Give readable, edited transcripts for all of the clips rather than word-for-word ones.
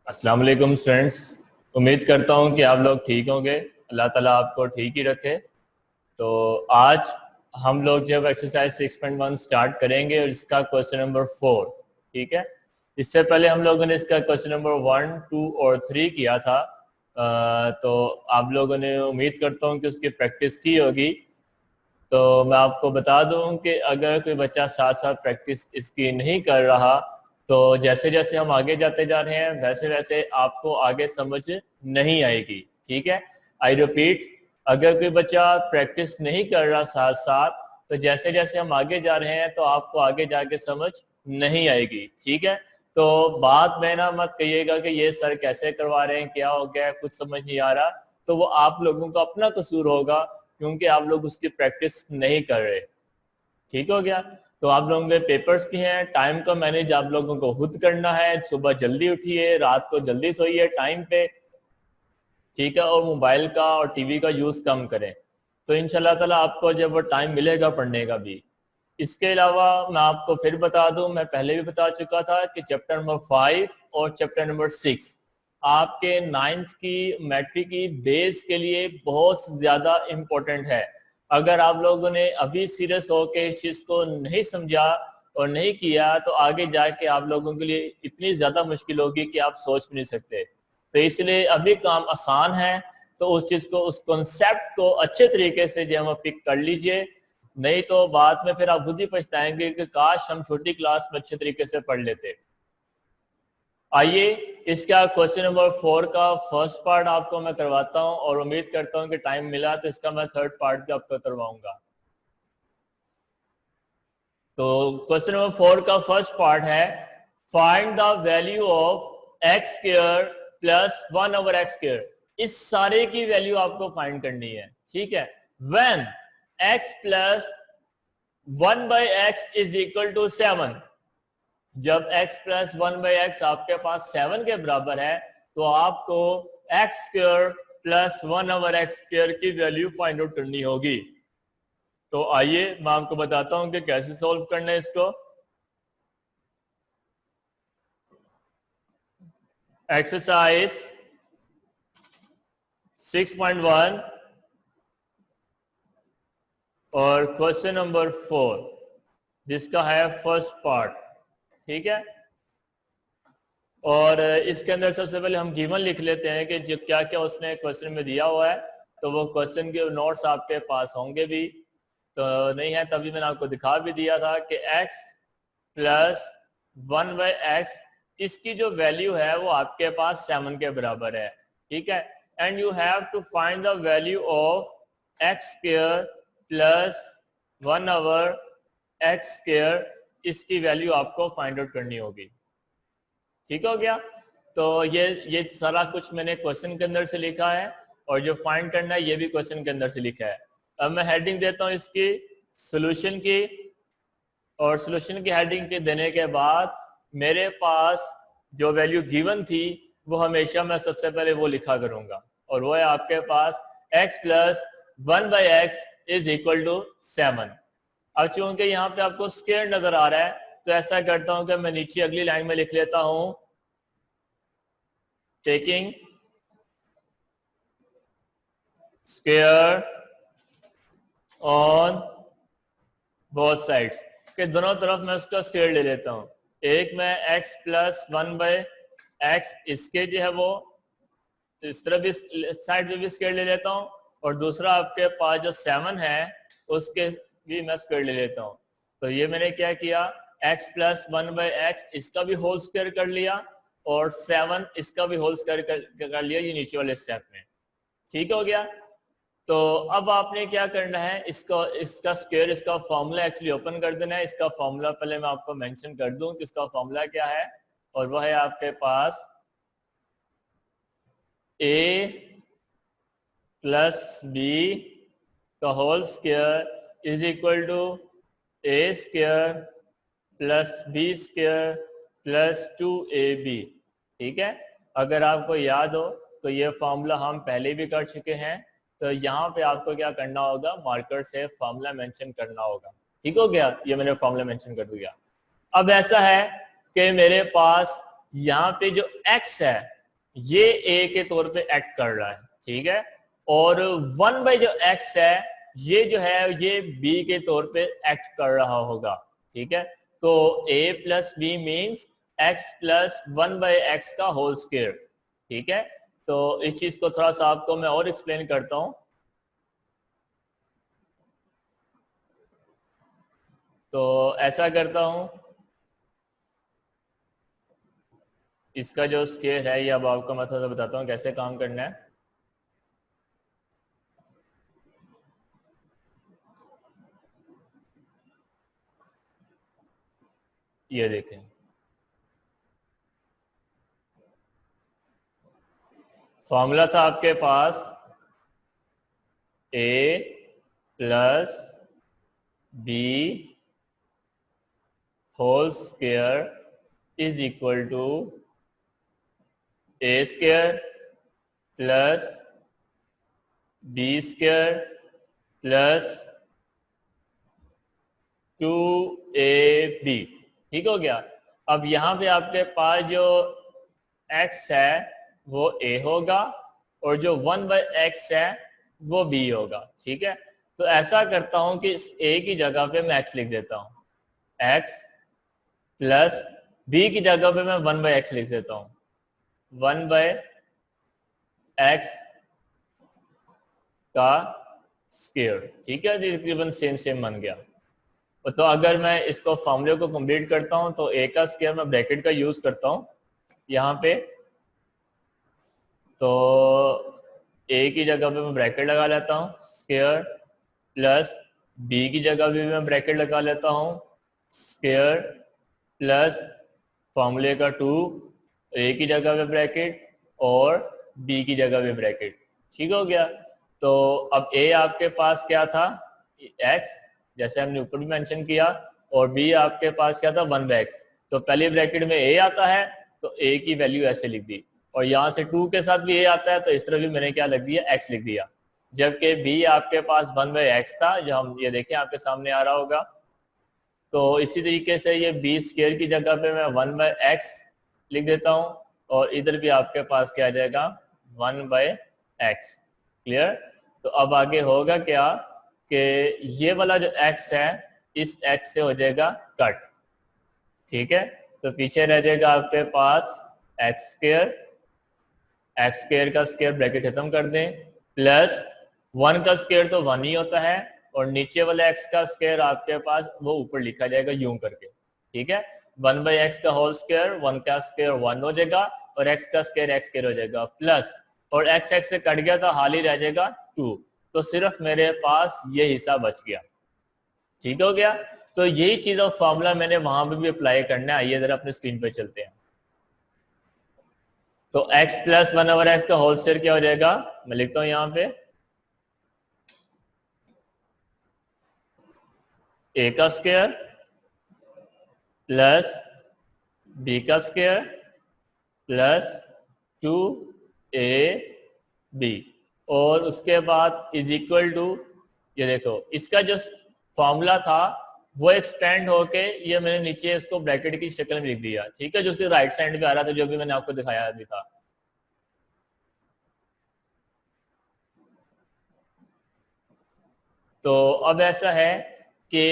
अस्सलाम वालेकुम स्टूडेंट्स। उम्मीद करता हूँ कि आप लोग ठीक होंगे। अल्लाह ताला आपको ठीक ही रखे। तो आज हम लोग जब एक्सरसाइज 6.1 स्टार्ट करेंगे और इसका क्वेश्चन नंबर 4, ठीक है। इससे पहले हम लोगों ने इसका क्वेश्चन नंबर 1, 2 और 3 किया था। तो आप लोगों ने उम्मीद करता हूँ कि उसकी प्रैक्टिस की होगी। तो मैं आपको बता दूं कि अगर कोई बच्चा साथ साथ प्रैक्टिस इसकी नहीं कर रहा तो जैसे जैसे हम आगे जाते जा रहे हैं वैसे वैसे आपको आगे समझ नहीं आएगी, ठीक है। आई रिपीट, अगर कोई बच्चा प्रैक्टिस नहीं कर रहा साथ साथ तो जैसे जैसे हम आगे जा रहे हैं तो आपको आगे जाके समझ नहीं आएगी, ठीक है। तो बात में ना मत कहिएगा कि ये सर कैसे करवा रहे हैं, क्या हो गया, कुछ समझ नहीं आ रहा। तो वो आप लोगों का अपना कसूर होगा क्योंकि आप लोग उसकी प्रैक्टिस नहीं कर रहे। ठीक हो गया। तो आप लोगों के पेपर्स भी हैं, टाइम का मैनेज आप लोगों को खुद करना है। सुबह जल्दी उठिए, रात को जल्दी सोइए टाइम पे, ठीक है। और मोबाइल का और टीवी का यूज कम करें। तो इंशाल्लाह ताला आपको जब वो टाइम मिलेगा पढ़ने का भी। इसके अलावा मैं आपको फिर बता दूं, मैं पहले भी बता चुका था कि चैप्टर नंबर 5 और चैप्टर नंबर 6 आपके 9th की मैट्रिक की बेस के लिए बहुत ज्यादा इम्पोर्टेंट है। अगर आप लोगों ने अभी सीरियस होकर इस चीज को नहीं समझा और नहीं किया तो आगे जाके आप लोगों के लिए इतनी ज्यादा मुश्किल होगी कि आप सोच भी नहीं सकते। तो इसलिए अभी काम आसान है, तो उस चीज को, उस कॉन्सेप्ट को अच्छे तरीके से जो है पिक कर लीजिए। नहीं तो बाद में फिर आप खुद ही पछताएंगे कि काश हम छोटी क्लास में अच्छे तरीके से पढ़ लेते। आइए इसका क्वेश्चन नंबर 4 का फर्स्ट पार्ट आपको मैं करवाता हूं और उम्मीद करता हूं कि टाइम मिला तो इसका मैं थर्ड पार्ट भी आपको करवाऊंगा। तो क्वेश्चन नंबर 4 का फर्स्ट पार्ट है, find the value of X square plus 1 over x square. इस सारे की वैल्यू आपको फाइंड करनी है, ठीक है। When x plus 1 by X is equal to 7, जब x प्लस 1 बाई एक्स आपके पास 7 के बराबर है तो आपको x square plus 1 over x square की वैल्यू फाइंड आउट करनी होगी। तो आइए मैं आपको बताता हूं कि कैसे सॉल्व करना है इसको। एक्सरसाइज 6.1 और क्वेश्चन नंबर 4 जिसका है फर्स्ट पार्ट, ठीक है। और इसके अंदर सबसे पहले हम गिवन लिख लेते हैं कि जो क्या क्या उसने क्वेश्चन में दिया हुआ है। तो वो क्वेश्चन के नोट्स आपके पास होंगे भी, तो नहीं है तभी मैंने आपको दिखा भी दिया था कि x प्लस 1 बाई एक्स इसकी जो वैल्यू है वो आपके पास 7 के बराबर है, ठीक है। And you have to find the value of X square plus 1 over x square, इसकी वैल्यू आपको फाइंड आउट करनी होगी, ठीक हो गया। तो ये सारा कुछ मैंने क्वेश्चन के अंदर से लिखा है और जो फाइंड करना है ये भी क्वेश्चन के अंदर से लिखा है। अब मैं हेडिंग देता हूं इसकी सॉल्यूशन की, और सॉल्यूशन की हेडिंग के देने के बाद मेरे पास जो वैल्यू गिवन थी वो हमेशा मैं सबसे पहले वो लिखा करूंगा, और वो है आपके पास x plus 1 by X is equal to 7। अब चूंकि यहाँ पे आपको स्क्वायर नजर आ रहा है तो ऐसा करता हूं कि मैं नीचे अगली लाइन में लिख लेता हूं, taking square on both sides, के दोनों तरफ मैं उसका स्क्वायर ले लेता हूं। एक मैं x प्लस 1 बाई एक्स इसके जो है वो इस तरफ भी साइड में भी स्क्वायर ले लेता हूं, और दूसरा आपके पास जो 7 है उसके भी मैं स्क्वायर ले लेता हूं। तो ये मैंने क्या किया, x प्लस 1 बाई एक्स इसका भी होल स्क्वायर कर लिया और 7 इसका भी होल स्क्वायर कर लिया ये नीचे वाले स्टेप में, ठीक हो गया। तो अब आपने क्या करना है, इसका स्क्वायर, इसका फॉर्मूला एक्चुअली ओपन कर देना है। इसका फॉर्मूला पहले मैं आपको मेंशन कर दूं कि इसका फॉर्मूला क्या है, और वह है आपके पास a प्लस बी का whole square is equal to a square plus B square plus 2ab, ठीक है। अगर आपको याद हो तो ये फॉर्मूला हम पहले भी कर चुके हैं, तो यहाँ पे आपको क्या करना होगा, मार्कर से फॉर्मूला मेंशन करना होगा, ठीक हो गया। ये मैंने फॉर्मूला मेंशन कर दिया। अब ऐसा है कि मेरे पास यहाँ पे जो x है ये ए के तौर पे एक्ट कर रहा है, ठीक है, और 1 जो एक्स है ये जो है ये बी के तौर पे एक्ट कर रहा होगा, ठीक है। तो a plus B means X plus 1/x का होल स्क्वायर, ठीक है। तो इस चीज को थोड़ा सा आपको मैं और एक्सप्लेन करता हूं। तो ऐसा करता हूं, इसका जो स्क्वायर है ये अब आपको मैं थोड़ा सा बताता हूं कैसे काम करना है। ये देखें, फॉर्मूला था आपके पास a plus B whole square is equal to A square plus B square plus 2ab, ठीक हो गया। अब यहाँ पे आपके पास जो x है वो a होगा और जो 1/x है वो b होगा, ठीक है। तो ऐसा करता हूं कि इस a की जगह पे मैं x लिख देता हूं, x प्लस b की जगह पे मैं 1/x लिख देता हूं, 1/x का स्क्वायर, ठीक है। तकरीबन सेम बन गया। तो अगर मैं इसको फॉर्मूले को कंप्लीट करता हूं तो a का स्क्वायर मैं ब्रैकेट का यूज करता हूं यहाँ पे, तो a की जगह पे मैं ब्रैकेट लगा लेता हूं स्क्वायर प्लस b की जगह भी मैं ब्रैकेट लगा लेता हूं स्क्वायर प्लस फॉर्मूले का 2, a की जगह पे ब्रैकेट और b की जगह पे ब्रैकेट, ठीक हो गया। तो अब a आपके पास क्या था, x, जैसे हमने ऊपर भी मेंशन किया, और b आपके पास क्या था 1/x। तो पहले ब्रैकेट में a आता है तो a की वैल्यू ऐसे लिख दी, और यहाँ से 2 के साथ भी a आता है तो इस तरह भी मैंने क्या लिख दिया, x लिख दिया। जबकि b आपके पास 1/x था, जो हम ये देखें आपके सामने आ रहा होगा। तो इसी तरीके से ये b स्क्वायर की जगह पे मैं 1/x लिख देता हूँ, और इधर भी आपके पास क्या आ जाएगा 1/x, क्लियर। तो अब आगे होगा क्या कि ये वाला जो x है इस x से हो जाएगा कट, ठीक है। तो पीछे रह जाएगा आपके पास x स्क्वायर का स्क्वायर ब्रैकेट खत्म कर दें, प्लस 1 का स्क्वायर तो 1 ही होता है, और नीचे वाला x का स्क्वायर आपके पास वो ऊपर लिखा जाएगा यूं करके, ठीक है। 1/x का होल स्क्वायर, 1 का स्क्वायर 1 हो जाएगा और x का स्क्वायर x स्क्वायर हो जाएगा, प्लस और x से कट गया तो हाल ही रह जाएगा 2, तो सिर्फ मेरे पास ये हिस्सा बच गया, ठीक हो गया। तो यही चीज और फॉर्मूला मैंने वहां पे भी अप्लाई करना है। आइए जरा अपने स्क्रीन पे चलते हैं। तो x प्लस 1/x का होल स्क्वायर क्या हो जाएगा, मैं लिखता हूं यहाँ पे a का स्क्वायर प्लस b का स्क्वायर प्लस 2ab, और उसके बाद इज इक्वल टू, ये देखो इसका जो फॉर्मूला था वो एक्सपेंड होके ये मैंने नीचे इसको ब्रैकेट की शक्ल में लिख दिया, ठीक है, जो उसके राइट साइड पे आ रहा था, जो भी मैंने आपको दिखाया भी था। तो अब ऐसा है कि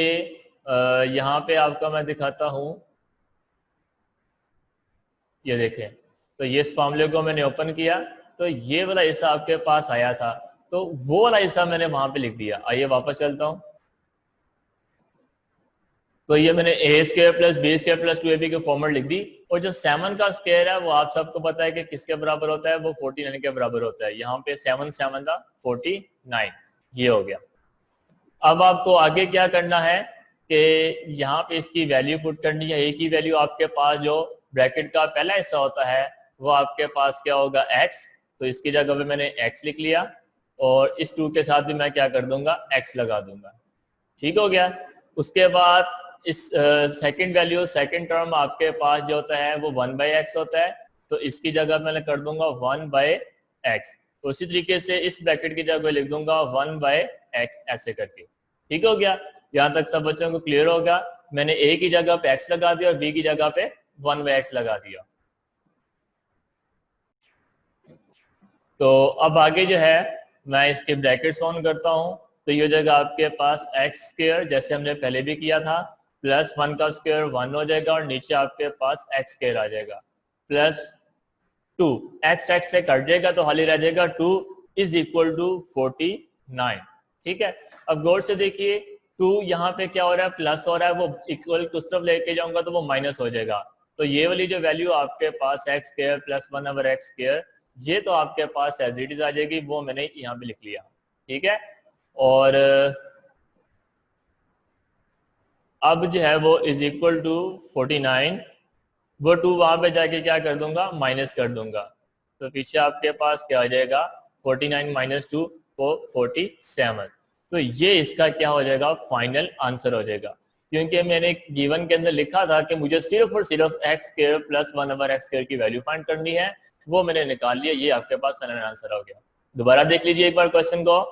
यहाँ पे आपका मैं दिखाता हूं, ये देखें। तो ये इस फॉर्मूले को मैंने ओपन किया तो ये वाला हिस्सा आपके पास आया था, तो वो वाला हिस्सा मैंने वहां पे लिख दिया। आइए वापस चलता हूं। तो ये मैंने a square plus B square plus 2ab की फॉर्मूला लिख दी, और जो 7 का स्क्वायर है वो आप सबको पता है कि किसके बराबर होता है, वो 49 के बराबर होता है। यहाँ पे 7 था 49, ये हो गया। अब आपको आगे क्या करना है कि यहाँ पे इसकी वैल्यू पुट करनी है। a की वैल्यू आपके पास जो ब्रैकेट का पहला हिस्सा होता है वो आपके पास क्या होगा x, तो इसकी जगह पे मैंने x लिख लिया, और इस 2 के साथ भी मैं क्या कर दूंगा, x लगा दूंगा, ठीक हो गया। उसके बाद इस सेकंड वैल्यू, सेकंड टर्म आपके पास जो होता है वो 1/x होता है, तो इसकी जगह मैं कर दूंगा 1/x। तो उसी तरीके से इस ब्रैकेट की जगह लिख दूंगा 1/x ऐसे करके, ठीक हो गया। यहाँ तक सब बच्चों को क्लियर होगा। मैंने a की जगह पे x लगा दिया और b की जगह पे 1/x लगा दिया। तो अब आगे जो है मैं इसके ब्रैकेट्स ऑन करता हूँ, तो ये हो जाएगा आपके पास एक्स स्क्वायर जैसे हमने पहले भी किया था, प्लस 1 का स्क्वायर 1 हो जाएगा और नीचे आपके पास एक्स स्क्वायर आ जाएगा, प्लस 2 एक्स एक्स से कट जाएगा तो खाली रह जाएगा 2 इज इक्वल टू 49। ठीक है, अब गौर से देखिए 2 यहाँ पे क्या हो रहा है, प्लस हो रहा है, वो इक्वल उस तरफ लेके जाऊंगा तो वो माइनस हो जाएगा। तो ये वाली जो वैल्यू आपके पास x square plus 1 over x square, ये तो आपके पास एज इट इज आ जाएगी, वो मैंने यहाँ पे लिख लिया। ठीक है, और अब जो है वो इज इक्वल टू 49, वो 2 वहां पे जाके क्या कर दूंगा, माइनस कर दूंगा, तो पीछे आपके पास क्या आ जाएगा 49 माइनस 2 को 47। तो ये इसका क्या हो जाएगा, फाइनल आंसर हो जाएगा, क्योंकि मैंने गिवन के अंदर लिखा था कि मुझे सिर्फ और सिर्फ x square plus 1 over x square की वैल्यू फाइंड करनी है, वो मैंने निकाल लिया, ये आपके पास फाइनल आंसर हो गया। दोबारा देख लीजिए एक बार क्वेश्चन को।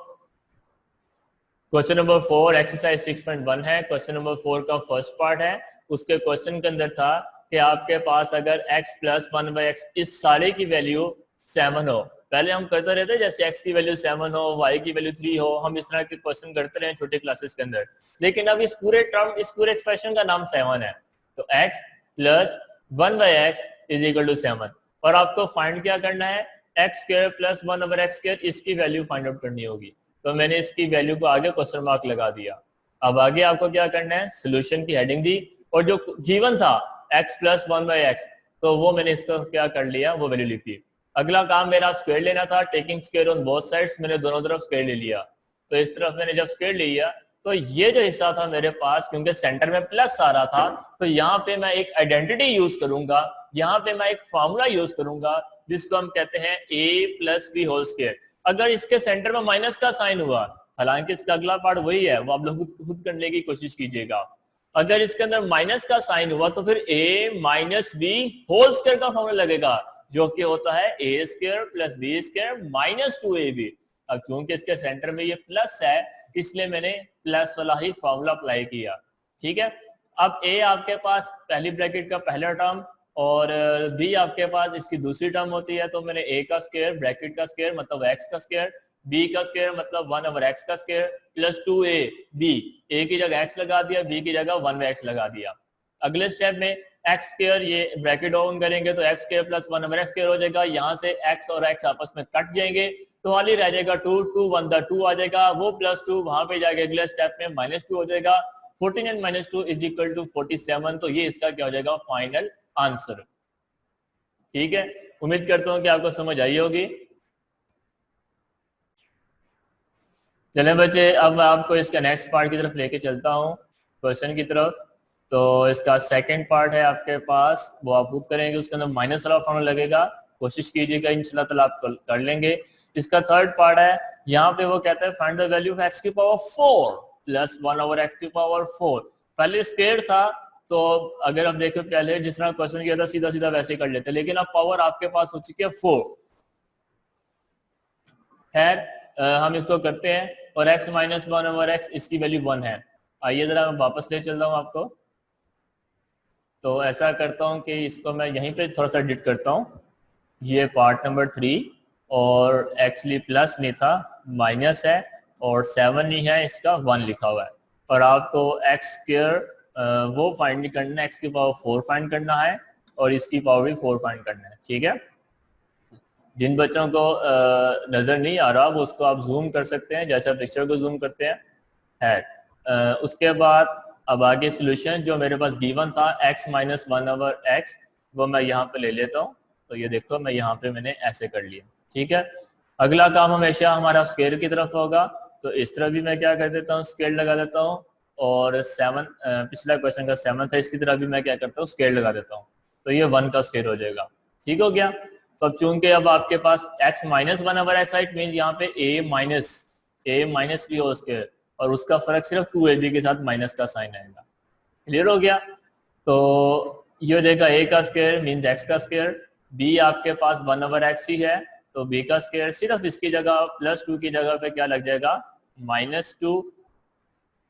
क्वेश्चन नंबर 4 एक्सरसाइज 6.1 है। क्वेश्चन नंबर 4 का फर्स्ट पार्ट है। उसके क्वेश्चन के अंदर था कि आपके पास अगर x प्लस 1 बाई एक्स इस सारे की वैल्यू 7 हो, पहले हम करते रहते जैसे x की वैल्यू 7 हो, y की वैल्यू 3 हो, हम इस तरह के क्वेश्चन करते रहे छोटे क्लासेस के अंदर, लेकिन अब इस पूरे टर्म, इस पूरे एक्सप्रेशन का नाम 7 है, तो x plus 1 by X is equal to 7, और आपको फाइंड क्या करना है, X square plus 1 over x square, इसकी वैल्यू फाइंड आउट करनी होगी। तो मैंने इसकी वैल्यू को आगे क्वेश्चन मार्क लगा दिया। अब आगे आपको क्या करना है, सोल्यूशन की हेडिंग दी, और जो गिवन था x प्लस 1 बाई एक्स, तो वो मैंने इसको क्या कर लिया, वो वैल्यू लिख दी। अगला काम मेरा स्क्वायर लेना था, taking square on both sides, मैंने दोनों तरफ स्क्वायर ले लिया। तो इस तरफ मैंने जब स्क्वायर ले लिया, तो ये जो हिस्सा था मेरे पास, क्योंकि सेंटर में प्लस आ रहा था, तो यहाँ पे मैं एक आइडेंटिटी यूज करूंगा, यहाँ पे मैं एक फॉर्मूला यूज करूंगा जिसको हम कहते हैं a plus B whole square. अगर इसके सेंटर में माइनस का साइन हुआ, हालांकि इसका अगला पार्ट वही है, वो आप लोग खुद करने की कोशिश कीजिएगा, अगर इसके अंदर माइनस का साइन हुआ तो फिर a minus B whole square का फॉर्मूला लगेगा, जो कि होता है a square plus B square minus 2ab। अब चूंकि इसके सेंटर में ये प्लस है, इसलिए मैंने प्लस वाला ही फॉर्मूला अप्लाई किया। ठीक है, अब a आपके पास पहली ब्रैकेट का पहला टर्म और b आपके पास इसकी दूसरी टर्म होती है, तो मैंने a का स्क्वायर ब्रैकेट का स्क्वायर मतलब x का स्क्वायर, b का स्क्वायर मतलब 1 ओवर x का स्क्वायर प्लस 2ab, a की जगह x लगा दिया, b की जगह 1 x लगा दिया। अगले स्टेप में x स्क्वायर, ये ब्रैकेट ओपन करेंगे तो x square plus 1 over x square हो जाएगा, यहाँ से x और x आपस में कट जाएंगे, तो खाली रह जाएगा 2, 2 1 दा 2 आ जाएगा, वो प्लस 2 वहां पे जाएगा, अगले स्टेप में माइनस 2 हो जाएगा, 49 माइनस 2 इज इक्वल टू 47। तो ये इसका क्या हो जाएगा, फाइनल आंसर। ठीक है, उम्मीद करता हूं कि आपको समझ आई होगी। चलें बच्चे, अब मैं आपको इसका नेक्स्ट पार्ट की तरफ लेके चलता हूं, क्वेश्चन की तरफ। तो इसका सेकंड पार्ट है आपके पास, वो आप खुद करेंगे, उसके अंदर माइनस वाला फॉर्मूला लगेगा, कोशिश कीजिएगा इंशाल्लाह ताला आप कर लेंगे। इसका थर्ड पार्ट है, यहाँ पे वो कहता है find the value of x की पावर 4 प्लस 1 ओवर x की पावर 4। पहले स्क्वायर था, तो अगर आप देखो पहले जिस तरह क्वेश्चन किया था सीधा सीधा वैसे कर लेते, लेकिन अब पावर आपके पास हो चुकी है 4। खैर हम इसको करते हैं, और x माइनस 1 ओवर एक्स इसकी वैल्यू 1 है। आइए जरा मैं वापस ले चल रहा हूँ आपको। तो ऐसा करता हूँ कि इसको मैं यहीं पे थोड़ा सा एडिट करता हूँ, ये पार्ट नंबर 3, और एक्चुअली प्लस नहीं था, माइनस है, और 7 नहीं है, इसका 1 लिखा हुआ है, और आपको एक्स स्क्वायर वो फाइंड करना है, एक्स की पावर 4 फाइंड करना है, और इसकी पावर भी 4 फाइंड करना है। ठीक है, जिन बच्चों को नजर नहीं आ रहा वो उसको आप जूम कर सकते हैं, जैसे पिक्चर को जूम करते हैं। है उसके बाद अब आगे सोल्यूशन जो मेरे पास गिवन था x माइनस 1 ओवर एक्स, वो मैं यहाँ पे ले लेता हूँ। तो ये देखो मैं यहाँ पे मैंने ऐसे कर लिया। ठीक है, अगला काम हमेशा हमारा स्क्वायर की तरफ होगा, तो इस तरह भी मैं क्या कर देता हूँ, स्क्वायर लगा देता हूँ, और 7 पिछला क्वेश्चन का 7 था, इसकी तरफ भी मैं क्या करता हूँ, स्क्वायर लगा देता हूँ, तो ये 1 का स्क्वायर हो जाएगा। ठीक हो गया। तो अब चूंकि अब आपके पास x minus 1 over X it mean यहाँ पे a minus B whole square, और उसका फर्क सिर्फ 2ab के साथ माइनस का साइन आएगा। क्लियर हो गया। तो ये हो जाएगा a का स्क्वायर मीन्स x का स्क्वायर, b आपके पास 1 ओवर एक्स ही है, तो b का स्क्वायर सिर्फ इसकी जगह प्लस 2 की जगह पे क्या लग जाएगा, माइनस 2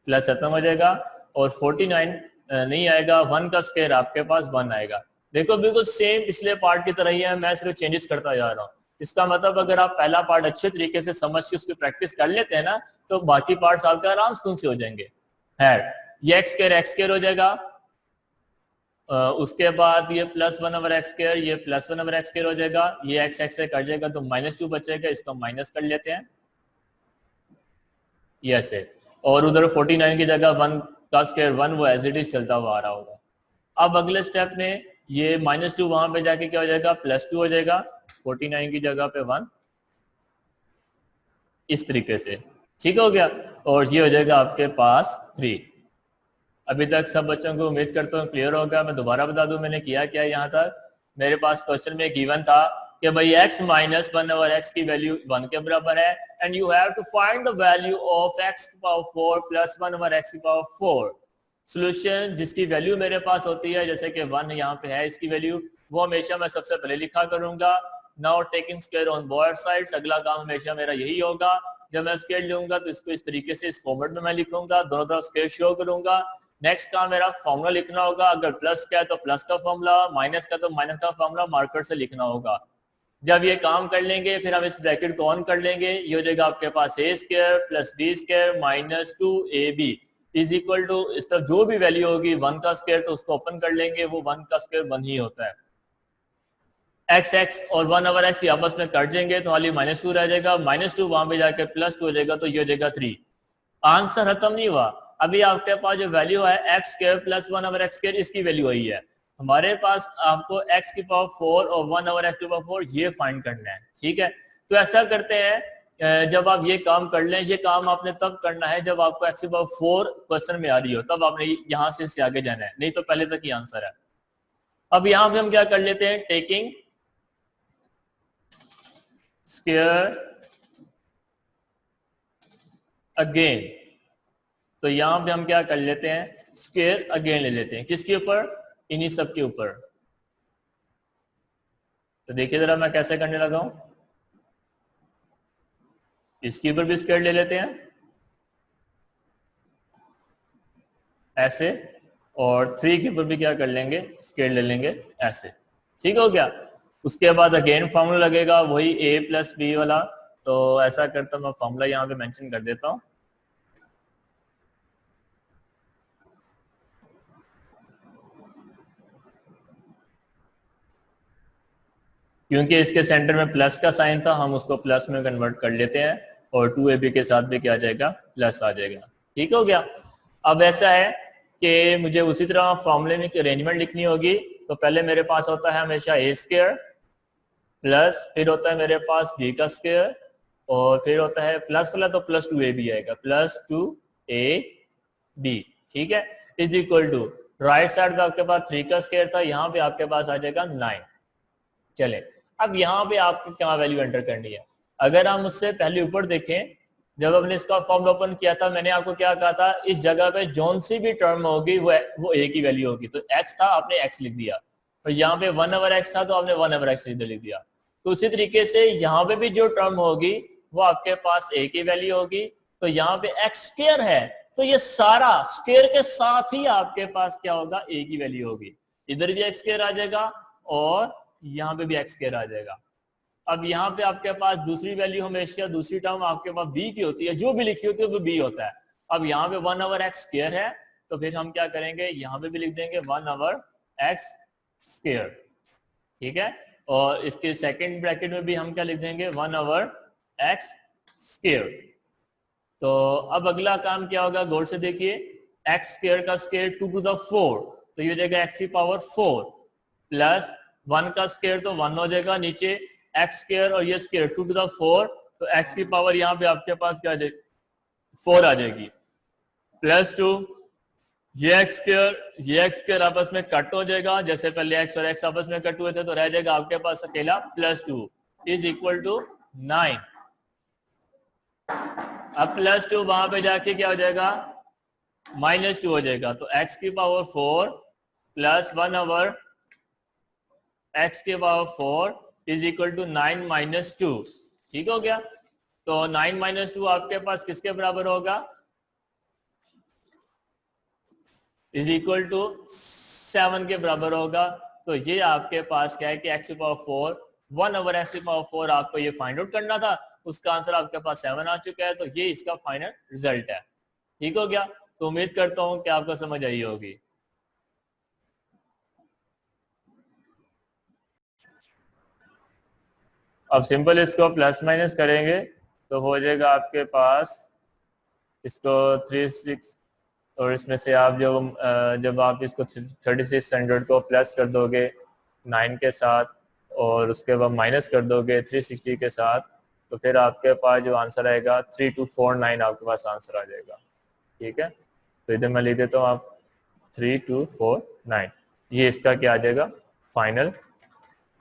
प्लस खत्म हो जाएगा, और 49 नहीं आएगा, 1 का स्क्वायर आपके पास 1 आएगा। देखो बिल्कुल सेम पिछले पार्ट की तरह ही है, मैं सिर्फ चेंजेस करता जा रहा हूँ। इसका मतलब अगर आप पहला पार्ट अच्छे तरीके से समझ के उसकी प्रैक्टिस कर लेते हैं ना, तो बाकी पार्ट्स आपके आराम से हो जाएंगे। है ये एक्स स्क्वायर हो जाएगा, उसके बाद ये +1 ओवर एक्स स्क्वायर, ये +1 ओवर एक्स स्क्वायर हो जाएगा, ये एक्स एक्स से कट जाएगा तो -2 बचेगा, इसको माइनस कर लेते हैं ये ऐसे। और उधर 49 की जगह 1 का स्क्वायर 1 वो एज इट इज चलता हुआ आ रहा होगा। अब अगले स्टेप में ये -2 वहां पे जाके क्या हो जाएगा, +2 हो जाएगा, 49 की जगह पे 1, इस तरीके से ठीक हो गया। और ये हो जाएगा आपके पास 3। अभी तक सब बच्चों को उम्मीद करता हूँ क्लियर होगा। मैं दोबारा बता दूं मैंने किया क्या यहाँ तक। मेरे पास क्वेश्चन में गिवन था कि भाई x - 1 ओवर x की वैल्यू 1 के बराबर है, and you have to find the value of x की पावर 4 + 1 ओवर x की पावर 4। सोल्यूशन जिसकी वैल्यू मेरे पास होती है, जैसे कि 1 यहाँ पे है इसकी वैल्यू, वो हमेशा मैं सबसे पहले लिखा करूंगा। Now taking square on both sides, अगला काम हमेशा मेरा यही होगा। जब मैं स्क्वायर लूंगा तो इसको इस तरीके से इस फॉर्मेट में मैं लिखूंगा, दोनों तरफ स्क्वायर शो करूंगा। नेक्स्ट काम मेरा फॉर्मूला लिखना होगा, अगर प्लस का है तो प्लस का फॉर्मूला, माइनस का तो माइनस का फॉर्मूला मार्कर से लिखना होगा। जब ये काम कर लेंगे फिर हम इस ब्रैकेट को ऑन कर लेंगे, ये हो जाएगा आपके पास a square + b square - 2ab is equal to, इस तरफ जो भी वैल्यू होगी 1 का स्क्वायर तो उसको ओपन कर लेंगे, वो 1 का स्क्वायर 1 ही होता है। x और 1 ओवर x आपस में कट जाएंगे तो खाली -2 रह जाएगा, -2 वहां पे जाकर +2 हो जाएगा, तो ये हो जाएगा 3। आंसर खत्म नहीं हुआ, अभी आपके पास जो वैल्यू है x square + 1 over x square, इसकी वैल्यू वही है। हमारे पास आपको x की पावर 4 और 1 ओवर x की पावर 4 ये फाइंड करना है, ठीक है। तो ऐसा करते हैं, जब आप ये काम कर लें, ये काम आपने तब करना है जब आपको x की पावर 4 क्वेश्चन में आ रही हो, तब आपने यहां से इससे आगे जाना है, नहीं तो पहले तक ही आंसर है। अब यहां पे हम क्या कर लेते हैं, टेकिंग स्क्वायर अगेन, तो यहां पे हम क्या कर लेते हैं, स्क्वायर अगेन ले लेते हैं, किसके ऊपर, इन्हीं सब के ऊपर। तो देखिए जरा मैं कैसे करने लगा हूं, इसके ऊपर भी स्क्वायर ले लेते हैं ऐसे, और 3 के ऊपर भी क्या कर लेंगे, स्क्वायर ले लेंगे ऐसे, ठीक हो गया। उसके बाद अगेन फॉर्मूला लगेगा वही a + b वाला, तो ऐसा करता हूं मैं फॉर्मूला यहां पे मेंशन कर देता हूं। क्योंकि इसके सेंटर में प्लस का साइन था, हम उसको प्लस में कन्वर्ट कर लेते हैं, और 2ab के साथ भी क्या आ जाएगा, प्लस आ जाएगा, ठीक हो गया। अब ऐसा है कि मुझे उसी तरह फॉर्मूले में अरेंजमेंट लिखनी होगी, तो पहले मेरे पास होता है हमेशा a स्क्वायर प्लस, फिर होता है मेरे पास b का स्क्वायर, और फिर होता है प्लस वाला तो +2ab आएगा, +2ab, ठीक है, is equal to right side पे आपके पास 3 का स्क्वायर था, यहाँ पे आपके पास आ जाएगा 9। चले अब यहाँ पे आपको क्या वैल्यू एंटर करनी है। अगर हम उससे पहले ऊपर देखें, जब हमने इसका फॉर्मूला ओपन किया था, मैंने आपको क्या कहा था, इस जगह पे जोन सी भी टर्म होगी वो a की वैल्यू होगी, तो x था आपने x लिख दिया, और यहाँ पे 1 ओवर x था तो आपने 1 ओवर x लिख दिया। तो उसी तरीके से यहाँ पे भी जो टर्म होगी वो आपके पास a की वैल्यू होगी, तो यहाँ पे x स्क्वायर है तो ये सारा स्क्वायर के साथ ही आपके पास क्या होगा, a की वैल्यू होगी, इधर भी x स्क्वायर आ जाएगा और यहाँ पे भी x स्क्वायर आ जाएगा। अब यहाँ पे आपके पास दूसरी वैल्यू हमेशा, दूसरी टर्म आपके पास b की होती है, जो भी लिखी होती है वो b होता है। अब यहाँ पे 1 ओवर x स्क्वायर है, तो फिर हम क्या करेंगे, यहाँ पे भी लिख देंगे 1 ओवर x स्क्वायर, ठीक है, और इसके सेकंड ब्रैकेट में भी हम क्या लिख देंगे, 1 ओवर x स्क्वायर। तो अब अगला काम क्या होगा, गौर से देखिए, x स्क्वायर का स्क्वायर 2 to the 4, तो ये हो जाएगा x की पावर 4 प्लस 1 का स्क्वायर तो 1 हो जाएगा, नीचे x स्क्वायर और ये स्क्वायर 2 to the 4, तो x की पावर यहाँ पे आपके पास क्या आ जाएगी, 4 आ जाएगी, +2, ये x स्क्वायर आपस में कट हो जाएगा, जैसे पहले x और x आपस में कट हुए थे, तो रह जाएगा आपके पास अकेला +2 इज इक्वल टू 9। अब +2 वहां पे जाके क्या हो जाएगा, -2 हो जाएगा, तो x की पावर 4 प्लस 1 ओवर x की पावर 4 इज इक्वल टू 9 - 2, ठीक हो गया। तो 9 - 2 आपके पास किसके बराबर होगा, इज इक्वल टू 7 के बराबर होगा। तो ये आपके पास क्या है कि x की पावर 4 1 ओवर एक्स की पावर 4 आपको ये फाइंड आउट करना था, उसका आंसर आपके पास 7 आ चुका है, तो ये इसका फाइनल रिजल्ट है। ठीक हो गया? तो उम्मीद करता हूं कि आपको समझ आई होगी। अब सिंपल इसको प्लस माइनस करेंगे तो हो जाएगा आपके पास इसको 36, और इसमें से आप जब आप इसको 3600 को प्लस कर दोगे 9 के साथ और उसके बाद माइनस कर दोगे 360 के साथ, तो फिर आपके पास जो आंसर आएगा 3249 आपके पास आंसर आ जाएगा। ठीक है, तो इधर मैं लिख देता हूँ आप 3249, ये इसका क्या आ जाएगा फाइनल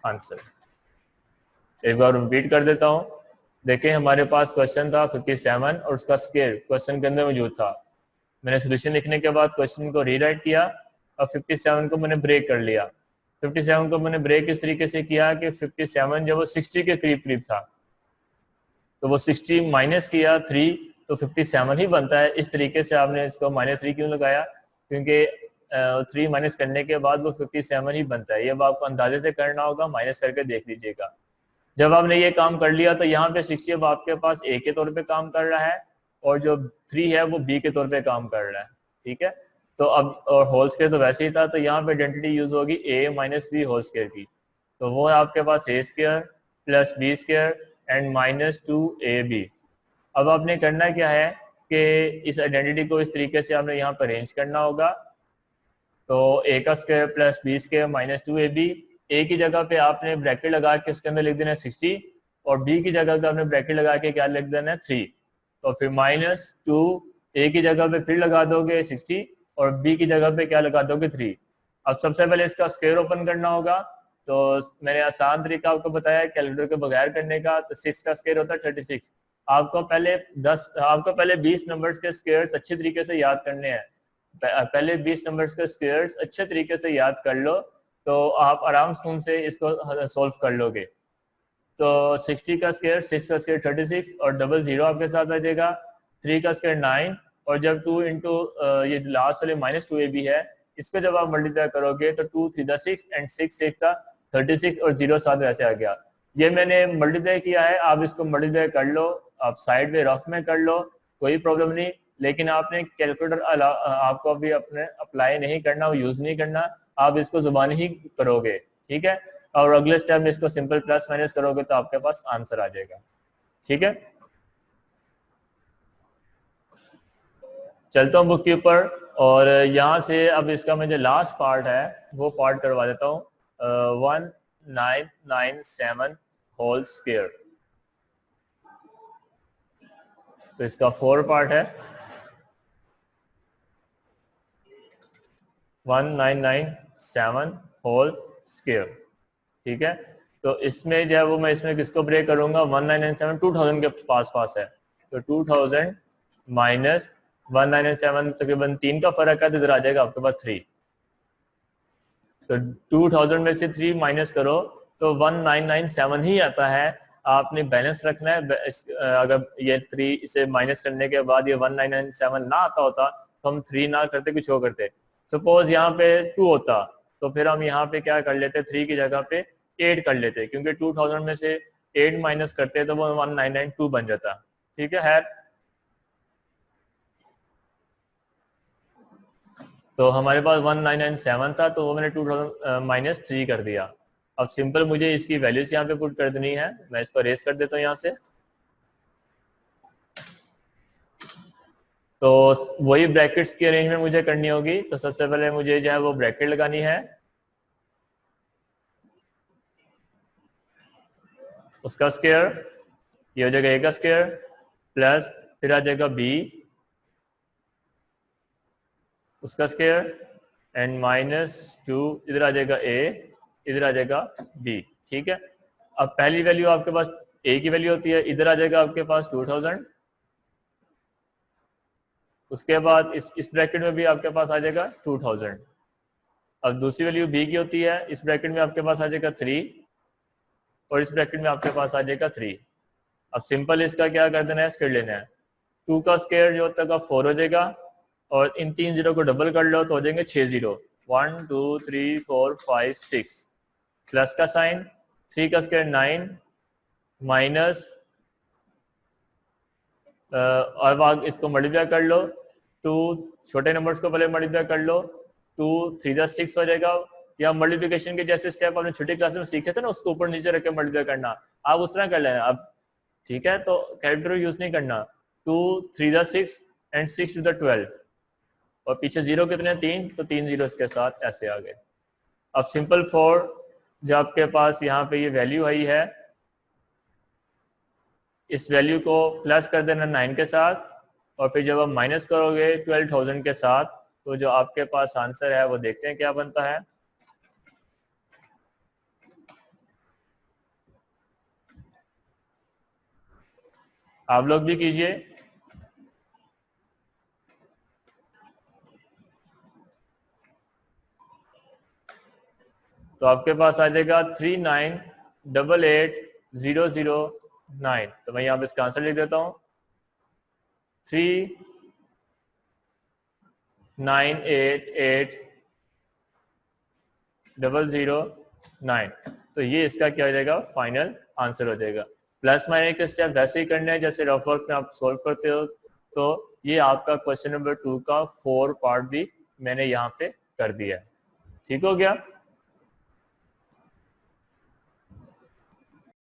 आंसर। एक बार रिपीट कर देता हूँ। देखिए हमारे पास क्वेश्चन था 57 और उसका स्क्वायर क्वेश्चन के अंदर मौजूद था। मैंने सोल्यूशन लिखने के बाद क्वेश्चन को रीराइट किया और 57 को मैंने ब्रेक कर लिया। 57 को मैंने ब्रेक इस तरीके से किया कि 57 जब वो 60 के करीब करीब था तो वो 60 माइनस किया 3 तो 57 ही बनता है। इस तरीके से आपने इसको -3 क्यों लगाया, क्योंकि 3 माइनस करने के बाद वो 57 ही बनता है। ये अब आपको अंदाजे से करना होगा, माइनस करके देख लीजिएगा। जब आपने ये काम कर लिया तो यहाँ पे 60 अब आपके पास ए के तौर पे काम कर रहा है और जो 3 है वो बी के तौर पे काम कर रहा है। ठीक है, तो अब और होल स्क्वायर तो वैसे ही था, तो यहाँ पे आइडेंटिटी यूज होगी a minus B whole square की, तो वो है आपके पास a square plus B square and -2ab। अब आपने करना क्या है कि इस आइडेंटिटी को इस तरीके से आपने यहाँ पर अरेंज करना होगा। तो a का square plus B square -2ab, A की जगह पे आपने ब्रैकेट लगा के उसके अंदर लिख देना है 60 और बी की जगह पे आपने ब्रैकेट लगा के क्या लिख देना है 3, तो फिर -2 ए की जगह पे फिर लगा दोगे 60 और बी की जगह पे क्या लगा दोगे 3। अब सबसे पहले इसका स्क्वायर ओपन करना होगा, तो मैंने आसान तरीका आपको बताया कैलकुलेटर के बगैर करने का। तो 6 का स्क्वायर होता है 36। आपको पहले 20 नंबर्स के स्क्वायर्स अच्छे तरीके से याद करने हैं। पहले 20 नंबर्स के स्क्वायर्स अच्छे तरीके से याद कर लो तो आप आराम से इसको सोल्व कर लोगे। तो 60 का स्क्वायर 6 का स्क्वायर 36 और डबल 0 आपके साथ आ जाएगा। 3 का स्क्वायर 9 और जब 2 इंटू ये लास्ट वाले -2ab है, इसको जब आप मल्टीप्लाई करोगे तो 2 3 6 एंड 6 1 का 36 और 0 साथ वैसे आ गया। ये मैंने मल्टीप्लाई किया है, आप इसको मल्टीप्लाई कर लो, आप साइड में रफ में कर लो, कोई प्रॉब्लम नहीं। लेकिन आपने कैलकुलेटर आपको अभी अपने अप्लाई नहीं करना, वो यूज नहीं करना, आप इसको जुबानी ही करोगे। ठीक है, और अगले स्टेप में इसको सिंपल प्लस माइनस करोगे तो आपके पास आंसर आ जाएगा। ठीक है, चलता हूँ बुक के ऊपर और यहाँ से अब इसका मैं जो लास्ट पार्ट है वो पार्ट करवा देता हूँ। 1997 होल स्क्वायर, तो इसका 4 पार्ट है। 1997 होल स्क्वायर। ठीक है, तो इसमें जो है वो मैं इसमें किसको ब्रेक करूंगा, 1997 2000 के पास है, तो 2000 माइनस 1997 तकरीबन 3 का फर्क है, तो इधर आ जाएगा आपके पास 3। तो 2000 में से 3 माइनस करो तो 1997 ही आता है। आपने बैलेंस रखना है। अगर ये 3 इसे माइनस करने के बाद ये 1997 ना आता होता तो हम 3 ना करते, कुछ और करते। सपोज यहाँ पे 2 होता तो फिर हम यहाँ पे क्या कर लेते, 3 की जगह पे 8 कर लेते, क्योंकि 2000 में से 8 माइनस करते तो वो 1992 बन जाता। ठीक है, तो हमारे पास 1997 था, तो वो मैंने 2000 -3 कर दिया। अब सिंपल मुझे इसकी वैल्यूज यहाँ पे पुट कर देनी है। मैं इसको रेस कर देता हूँ यहाँ से, तो वही ब्रैकेट्स की अरेंजमेंट मुझे करनी होगी। तो सबसे पहले मुझे जो है वो ब्रैकेट लगानी है, उसका स्क्वायर, ये हो जाएगा ए का स्क्वायर प्लस फिर आ जाएगा बी उसका स्क्वायर एंड -2 इधर आ जाएगा ए, इधर आ जाएगा बी। ठीक है, अब पहली वैल्यू आपके पास ए की वैल्यू होती है, इधर आ जाएगा आपके पास 2000। उसके बाद इस ब्रैकेट में भी आपके पास आ जाएगा 2000। अब दूसरी वैल्यू बी की होती है, इस ब्रैकेट में आपके पास आ जाएगा 3 और इस ब्रैकेट में आपके पास आ जाएगा 3। अब सिंपल इसका क्या कर देना है, स्क्वायर लेना है। 2 का स्क्वायर जो होता है 4 हो जाएगा और इन 3 जीरो को डबल कर लो तो हो जाएंगे 6 जीरो। 1 2 3 4 5 6 प्लस का साइन 3 का स्क्वायर 9 माइनस अब आप इसको मल्टीप्लाई कर लो, 2 छोटे नंबर्स को पहले मल्टीप्लाई कर लो, 2 3 जा 6 हो जाएगा, या मल्टीप्लिकेशन के जैसे स्टेप आपने छोटी क्लास में सीखे थे ना, उसको ऊपर नीचे रख के मल्टीप्लाई करना, आप उस तरह कर लेना अब, ठीक है। तो कैलकुलेटर यूज नहीं करना, 2 3 जा 6 एंड 6 टू द 12, और पीछे जीरो कितने 3, तो 3 जीरो के साथ ऐसे आ गए। अब सिंपल फॉर जो आपके पास यहाँ पे ये वैल्यू आई है, इस वैल्यू को प्लस कर देना 9 के साथ, और फिर जब आप माइनस करोगे 12,000 के साथ, तो जो आपके पास आंसर है वो देखते हैं क्या बनता है। आप लोग भी कीजिए। तो आपके पास आ जाएगा 3988,009। तो मैं यहाँ पे इसका आंसर लिख देता हूँ, 3988,009। तो ये इसका क्या हो जाएगा, फाइनल आंसर हो जाएगा। प्लस माइनस के स्टेप वैसे ही करने हैं जैसे रफ वर्क में आप सोल्व करते हो। तो ये आपका क्वेश्चन नंबर 2 का 4 पार्ट भी मैंने यहाँ पे कर दिया है। ठीक हो गया।